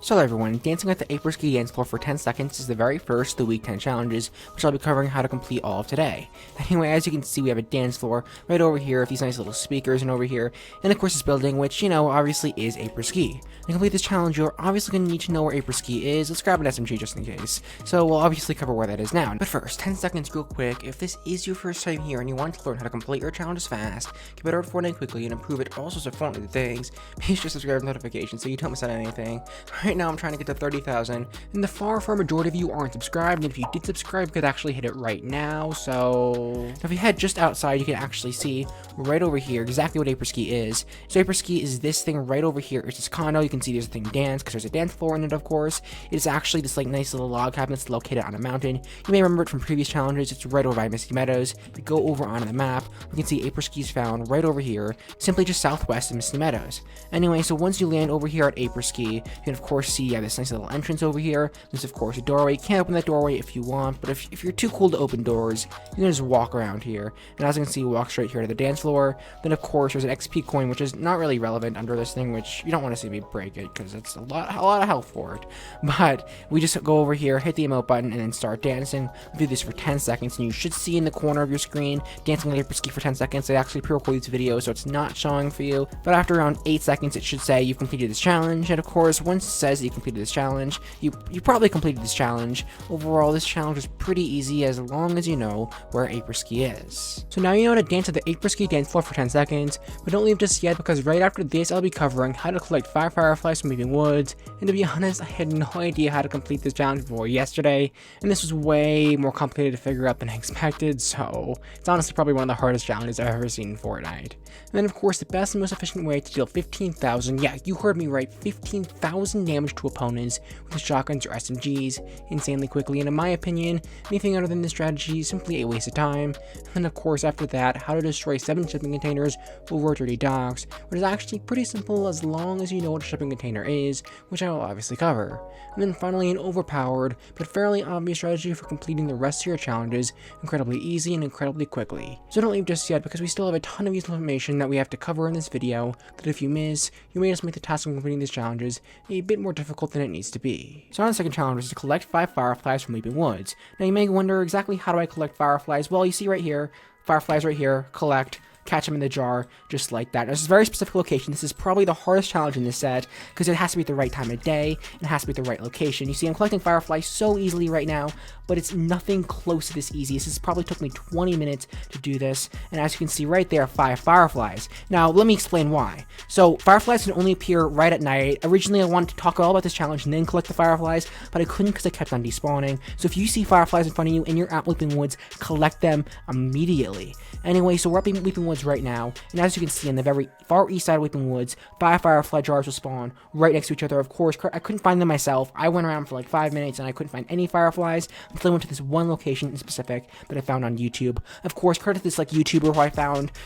So hello everyone, dancing at the Apres Ski dance floor for 10 seconds is the very first of the week 10 challenges, which I'll be covering how to complete all of today. Anyway, as you can see, we have a dance floor right over here with these nice little speakers and over here, and of course this building, which, obviously is Apres Ski. To complete this challenge, you're obviously going to need to know where Apres Ski is. Let's grab an SMG just in case. So we'll obviously cover where that is now. But first, 10 seconds real quick. If this is your first time here and you want to learn how to complete your challenges fast, get better at Fortnite quickly, and improve at all sorts of Fortnite things, make sure to subscribe and notifications so you don't miss out on anything. Right now I'm trying to get to 30,000, and the far majority of you aren't subscribed, and if you did subscribe, you could actually hit it right now. So if you head just outside, you can actually see right over here exactly what Apres Ski is. So Apres Ski is this thing right over here. It's this condo. You can see there's a thing dance, because there's a dance floor in it, of course. It is actually this nice little log cabin that's located on a mountain. You may remember it from previous challenges. It's right over by Misty Meadows. If we go over onto the map, we can see Apres Ski is found right over here, simply just southwest of Misty Meadows. Anyway, so once you land over here at Apres Ski, you can of course see this nice little entrance over here. There's of course a doorway. You can't open that doorway if you want, but if you're too cool to open doors, you can just walk around here. And as you can see, walk straight here to the dance floor. Then of course there's an XP coin, which is not really relevant under this thing, which you don't want to see me break it because it's a lot of health for it. But we just go over here, hit the emote button, and then start dancing. We do this for 10 seconds, and you should see in the corner of your screen dancing with Apres Ski for 10 seconds. I actually pre-record these videos, so it's not showing for you. But after around 8 seconds, it should say you've completed this challenge. And of course, once it says that you completed this challenge, you probably completed this challenge. Overall, this challenge is pretty easy as long as you know where Apres Ski is. So now you know how to dance at the Apres Ski dance floor for 10 seconds, but don't leave just yet, because right after this I'll be covering how to collect 5 Fireflies from Weeping Woods. And to be honest, I had no idea how to complete this challenge before yesterday, and this was way more complicated to figure out than I expected, so it's honestly probably one of the hardest challenges I've ever seen in Fortnite. And then of course the best and most efficient way to deal 15,000, yeah, you heard me right, 15,000 damage to opponents with shotguns or SMGs insanely quickly, and in my opinion, anything other than this strategy is simply a waste of time. And then of course after that, how to destroy 7 shipping containers over dirty docks, which is actually pretty simple as long as you know what a shipping container is, which I will obviously cover. And then finally, an overpowered but fairly obvious strategy for completing the rest of your challenges incredibly easy and incredibly quickly. So don't leave just yet, because we still have a ton of useful information that we have to cover in this video that if you miss, you may just make the task of completing these challenges a bit more difficult than it needs to be. So our second challenge is to collect 5 Fireflies from Weeping Woods. Now you may wonder exactly how do I collect Fireflies? Well, you see right here, Fireflies right here, collect, catch them in the jar, just like that. Now, this is a very specific location. This is probably the hardest challenge in this set, because it has to be at the right time of day, and it has to be at the right location. You see, I'm collecting Fireflies so easily right now, but it's nothing close to this easy. This probably took me 20 minutes to do this, and as you can see right there, 5 Fireflies. Now, let me explain why. So, Fireflies can only appear right at night. Originally, I wanted to talk all about this challenge and then collect the Fireflies, but I couldn't because I kept on despawning. So, if you see Fireflies in front of you and you're at Weeping Woods, collect them immediately. Anyway, so we're at Weeping Woods right now, and as you can see on the very far east side of Weeping Woods, 5 Firefly jars will spawn right next to each other. Of course, I couldn't find them myself. I went around for like 5 minutes and I couldn't find any Fireflies until I went to this one location in specific that I found on YouTube. Of course, credit this YouTuber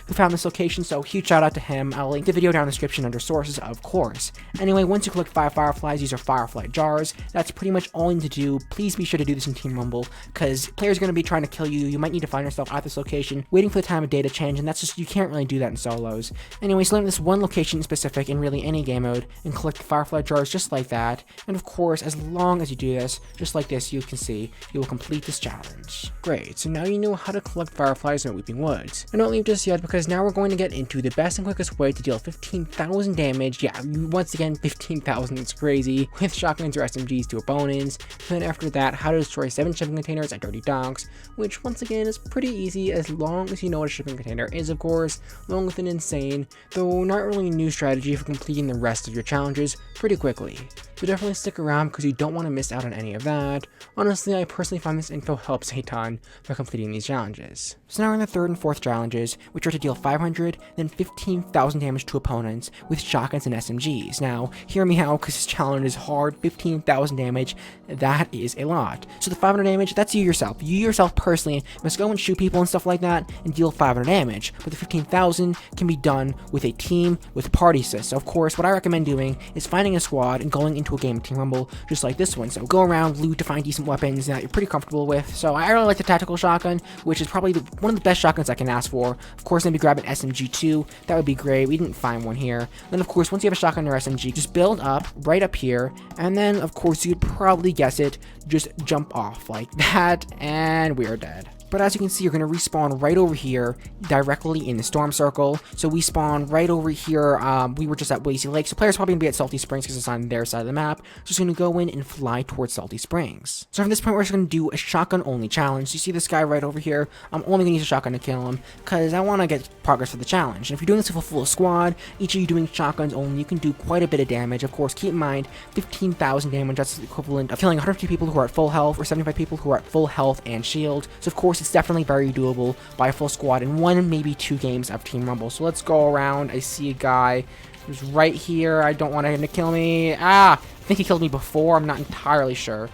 who found this location, so huge shout out to him. I'll link the video down in the description under sources, of course. Anyway, once you collect 5 Fireflies, these are Firefly jars. That's pretty much all you need to do. Please be sure to do this in Team Rumble, because players are going to be trying to kill you. You might need to find yourself at this location, waiting for the time of day to change, and that's just, you can't really do that in solos. Anyway, so land this one location in specific in really any game mode and collect the Firefly jars just like that. And of course, as long as you do this, just like this, you can see you will complete this challenge. Great, so now you know how to collect Fireflies in Weeping Woods. And don't leave just yet, because now we're going to get into the best and quickest way to deal 15,000 damage. Yeah, once again, 15,000, it's crazy, with shotguns or SMGs to opponents. And then after that, how to destroy 7 shipping containers at dirty docks, which once again is pretty easy as long as you know what a shipping container is, of course, along with an insane, though not really new strategy for completing the rest of your challenges pretty quickly. So definitely stick around, because you don't want to miss out on any of that. Honestly, I personally find this info helps a ton for completing these challenges. So now we're in the third and fourth challenges, which are to deal 500, then 15,000 damage to opponents with shotguns and SMGs. Now, hear me out, because this challenge is hard. 15,000 damage, that is a lot. So the 500 damage, that's you yourself. You yourself personally must go and shoot people and stuff like that and deal 500 damage. But the 15,000 can be done with a team with party assists. So of course, what I recommend doing is finding a squad and going into into a game of Team Rumble just like this one. So go around, loot to find decent weapons that you're pretty comfortable with. So I really like the tactical shotgun, which is probably one of the best shotguns I can ask for. Of course, maybe grab an SMG too. That would be great. We didn't find one here. Then of course, once you have a shotgun or SMG, just build up right up here, and then of course you'd probably guess it, just jump off like that, and we're dead. But as you can see, you're going to respawn right over here, directly in the storm circle. So we spawn right over here. We were just at Lazy Lake, so players probably going to be at Salty Springs because it's on their side of the map. Just going to go in and fly towards Salty Springs. So from this point, we're just going to do a shotgun only challenge. So you see this guy right over here. I'm only going to use a shotgun to kill him because I want to get progress for the challenge. And if you're doing this with a full squad, each of you doing shotguns only, you can do quite a bit of damage. Of course, keep in mind, 15,000 damage, that's the equivalent of killing 150 people who are at full health or 75 people who are at full health and shield. So of course, it's definitely very doable by a full squad in 1, maybe 2 games of Team Rumble. So let's go around. I see a guy who's right here. I don't want him to kill me. I think he killed me before. I'm not entirely sure.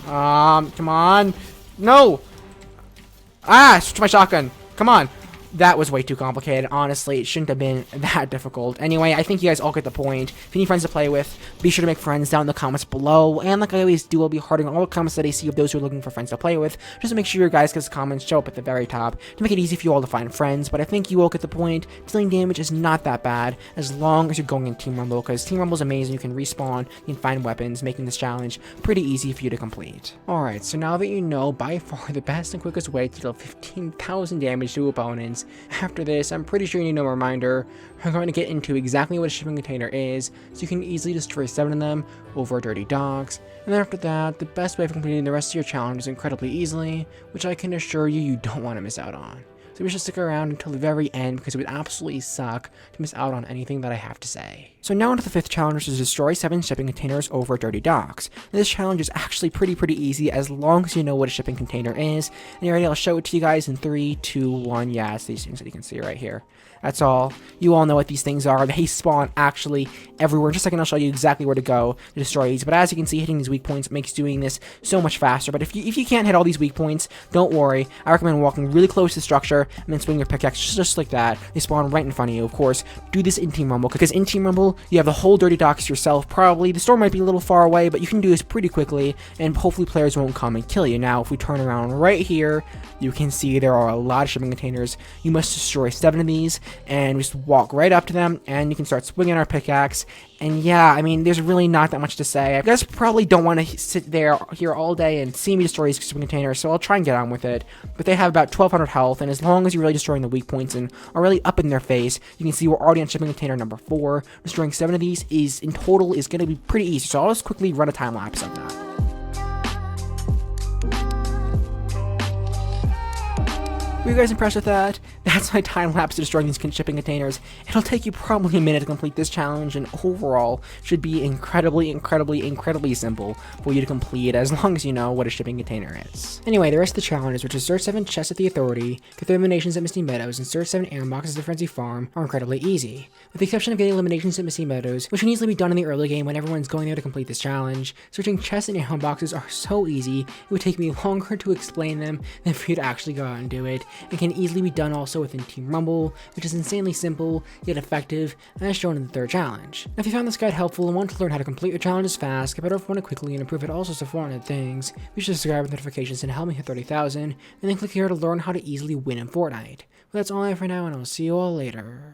Come on. No! Switch my shotgun. Come on. That was way too complicated. Honestly, it shouldn't have been that difficult. Anyway, I think you guys all get the point. If you need friends to play with, be sure to make friends down in the comments below. And like I always do, I'll be hearting all the comments that I see of those who are looking for friends to play with, just to make sure your guys' comments show up at the very top, to make it easy for you all to find friends. But I think you all get the point. Dealing damage is not that bad, as long as you're going in Team Rumble, because Team Rumble is amazing. You can respawn, you can find weapons, making this challenge pretty easy for you to complete. Alright, so now that you know by far the best and quickest way to deal 15,000 damage to opponents, after this, I'm pretty sure you need no reminder. I'm going to get into exactly what a shipping container is, so you can easily destroy 7 of them over dirty docks. And then after that, the best way of completing the rest of your challenge is incredibly easily, which I can assure you you don't want to miss out on. So we should stick around until the very end because it would absolutely suck to miss out on anything that I have to say. So now onto the 5th challenge, which is destroy 7 shipping containers over dirty docks. And this challenge is actually pretty easy as long as you know what a shipping container is. And already I'll show it to you guys in 3, 2, 1. Yeah, it's these things that you can see right here. That's all. You all know what these things are. They spawn actually everywhere. In just a second, I'll show you exactly where to go to destroy these. But as you can see, hitting these weak points makes doing this so much faster. But if you can't hit all these weak points, don't worry. I recommend walking really close to the structure and then swing your pickaxe just like that. They spawn right in front of you. Of course, do this in Team Rumble because in Team Rumble, you have the whole dirty docks yourself. Probably the store might be a little far away, but you can do this pretty quickly, and hopefully players won't come and kill you. Now, if we turn around right here, you can see there are a lot of shipping containers. You must destroy 7 of these, and we just walk right up to them, and you can start swinging our pickaxe. And yeah, I mean, there's really not that much to say. You guys probably don't want to sit here all day and see me destroy these shipping containers, so I'll try and get on with it. But they have about 1,200 health, and as long as you're really destroying the weak points and are really up in their face, you can see we're already on shipping container number 4. Destroying 7 of these is, in total, is going to be pretty easy, so I'll just quickly run a time lapse of that. Were you guys impressed with that? That's my time lapse to destroying these shipping containers. It'll take you probably a minute to complete this challenge, and overall should be incredibly simple for you to complete as long as you know what a shipping container is. Anyway, the rest of the challenges, which is search 7 chests at the Authority, get the eliminations at Misty Meadows, and search 7 air boxes at Frenzy Farm, are incredibly easy. With the exception of getting eliminations at Misty Meadows, which can easily be done in the early game when everyone's going there to complete this challenge, searching chests and air boxes are so easy, it would take me longer to explain them than for you to actually go out and do it. It can easily be done also within Team Rumble, which is insanely simple, yet effective, as shown in the 3rd challenge. Now, if you found this guide helpful and want to learn how to complete your challenges fast, get better fun quickly, and improve at all sorts of Fortnite things, be sure to subscribe with notifications and help me hit 30,000, and then click here to learn how to easily win in Fortnite. But that's all I have for now, and I'll see you all later.